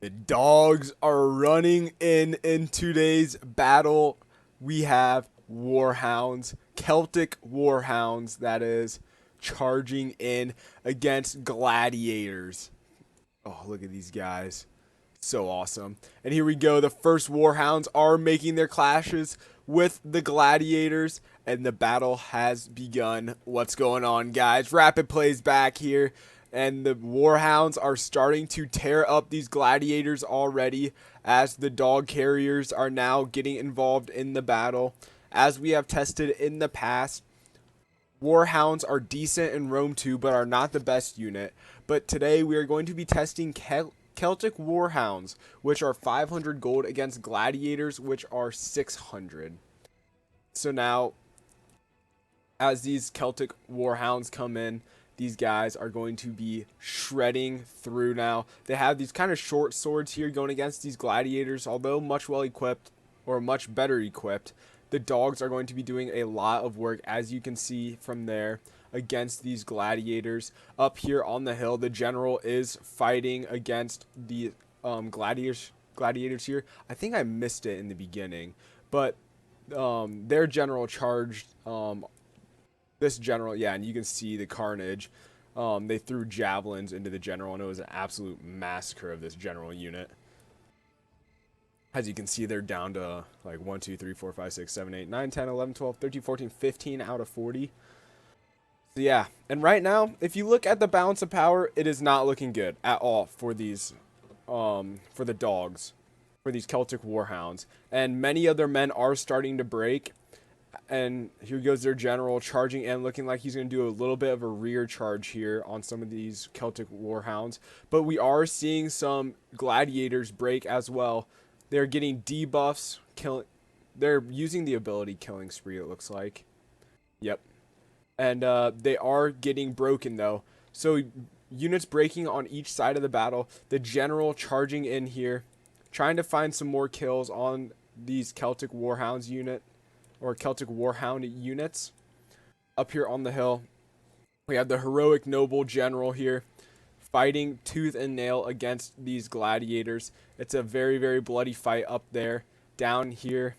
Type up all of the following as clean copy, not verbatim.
The dogs are running in today's battle. We have Warhounds, Celtic Warhounds, that is, charging in against Gladiators. Oh, look at these guys. So awesome. And here we go. The first Warhounds are making their clashes with the Gladiators, and the battle has begun. What's going on, guys? Rapid plays back here, and the Warhounds are starting to tear up these Gladiators already as the dog carriers are now getting involved in the battle. As we have tested in the past, Warhounds are decent in Rome 2, but are not the best unit. But today we are going to be testing Celtic Warhounds, which are 500 gold, against Gladiators, which are 600. So now, as these Celtic Warhounds come in, these guys are going to be shredding through now. They have these kind of short swords here going against these Gladiators, although much well equipped, or much better equipped. The dogs are going to be doing a lot of work, as you can see from there, against these Gladiators. Up here on the hill, the general is fighting against the gladiators here. I think I missed it in the beginning, but their general charged this general, yeah, and you can see the carnage. They threw javelins into the general, and it was an absolute massacre of this general unit. As you can see, they're down to like 1, 2, 3, 4, 5, 6, 7, 8, 9, 10, 11, 12, 13, 14, 15 out of 40. So yeah, and right now, if you look at the balance of power, it is not looking good at all for these, for the dogs, for these Celtic Warhounds. And many of their men are starting to break. And here goes their general charging in, looking like he's going to do a little bit of a rear charge here on some of these Celtic Warhounds. But we are seeing some Gladiators break as well. They're getting debuffs. They're using the ability Killing Spree, it looks like. Yep. And they are getting broken, though. So units breaking on each side of the battle. The general charging in here, trying to find some more kills on these Celtic Warhounds unit, or Celtic Warhound units. Up here on the hill, we have the heroic noble general here, fighting tooth and nail against these Gladiators. It's a very, very bloody fight up there. Down here,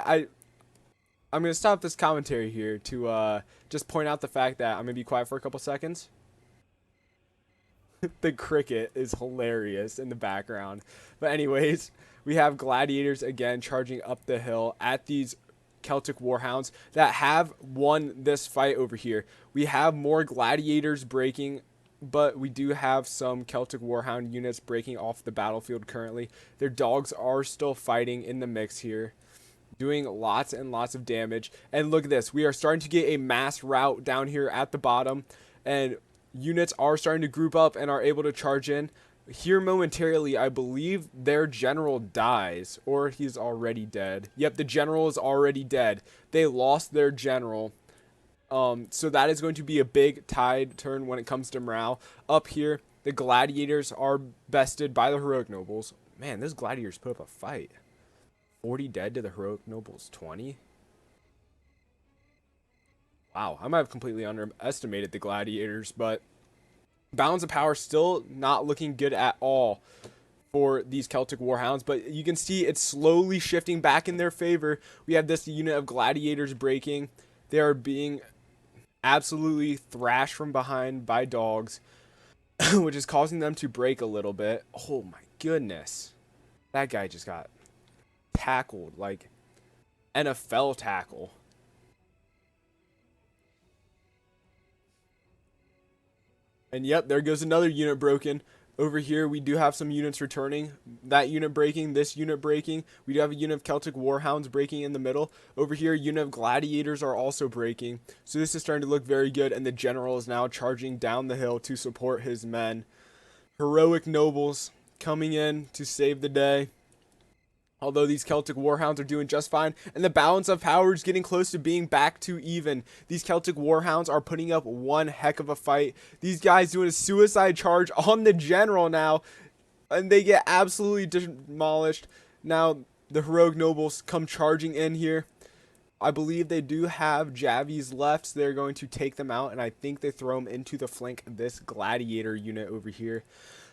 I'm gonna stop this commentary here to just point out the fact that I'm gonna be quiet for a couple seconds. The cricket is hilarious in the background. But anyways, we have Gladiators again charging up the hill at these Celtic Warhounds that have won this fight over here. We have more Gladiators breaking, but we do have some Celtic Warhound units breaking off the battlefield currently. Their dogs are still fighting in the mix here, doing lots and lots of damage. And look at this. We are starting to get a mass rout down here at the bottom, and units are starting to group up and are able to charge in. Here momentarily, I believe their general dies, or he's already dead. Yep, the general is already dead. They lost their general. So that is going to be a big tide turn when it comes to morale. Up here, the Gladiators are bested by the heroic nobles. Man, those Gladiators put up a fight. 40 dead to the heroic nobles 20. Wow, I might have completely underestimated the Gladiators, but balance of power still not looking good at all for these Celtic Warhounds. But you can see it's slowly shifting back in their favor. We have this unit of Gladiators breaking. They are being absolutely thrashed from behind by dogs, which is causing them to break a little bit. Oh my goodness. That guy just got tackled, like NFL tackle. And yep, there goes another unit broken. Over here, we do have some units returning. That unit breaking, this unit breaking. We do have a unit of Celtic Warhounds breaking in the middle. Over here, a unit of Gladiators are also breaking. So this is starting to look very good, and the general is now charging down the hill to support his men. Heroic nobles coming in to save the day. Although these Celtic Warhounds are doing just fine. And the balance of power is getting close to being back to even. These Celtic Warhounds are putting up one heck of a fight. These guys doing a suicide charge on the general now. And they get absolutely demolished. Now the heroic nobles come charging in here. I believe they do have Javies left. So they're going to take them out. And I think they throw them into the flank of this Gladiator unit over here.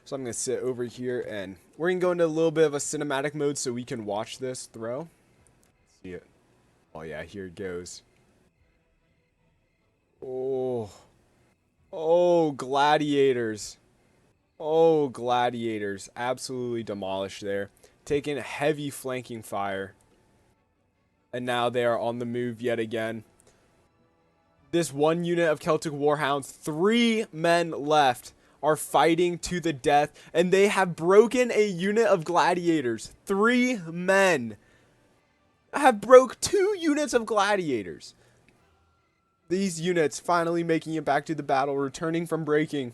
So I'm going to sit over here and we're going to go into a little bit of a cinematic mode so we can watch this throw. See it. Oh yeah, here it goes. Oh. Oh, Gladiators. Oh, Gladiators. Absolutely demolished there. Taking heavy flanking fire. And now they are on the move yet again. This one unit of Celtic Warhounds, 3 men left, are fighting to the death. And they have broken a unit of Gladiators. 3 men have broke 2 units of Gladiators. These units finally making it back to the battle, returning from breaking.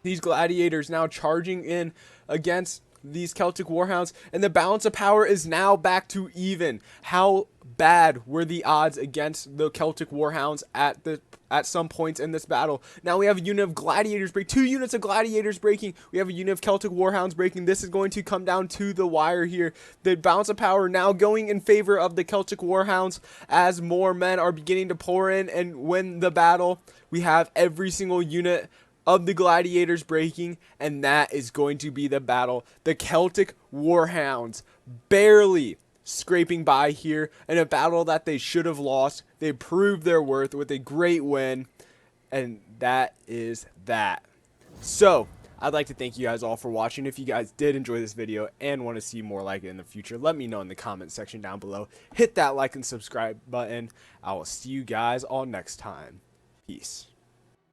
These Gladiators now charging in against these Celtic Warhounds, and the balance of power is now back to even. How bad were the odds against the Celtic Warhounds at some points in this battle? Now we have a unit of Gladiators break, 2 units of Gladiators breaking. We have a unit of Celtic Warhounds breaking. This is going to come down to the wire here. The balance of power now going in favor of the Celtic Warhounds as more men are beginning to pour in and win the battle. We have every single unit of the Gladiators breaking, and that is going to be the battle. The Celtic Warhounds barely scraping by here in a battle that they should have lost. They proved their worth with a great win, and that is that. So I'd like to thank you guys all for watching. If you guys did enjoy this video and want to see more like it in the future, let me know in the comment section down below. Hit that like and subscribe button. I will see you guys all next time. Peace.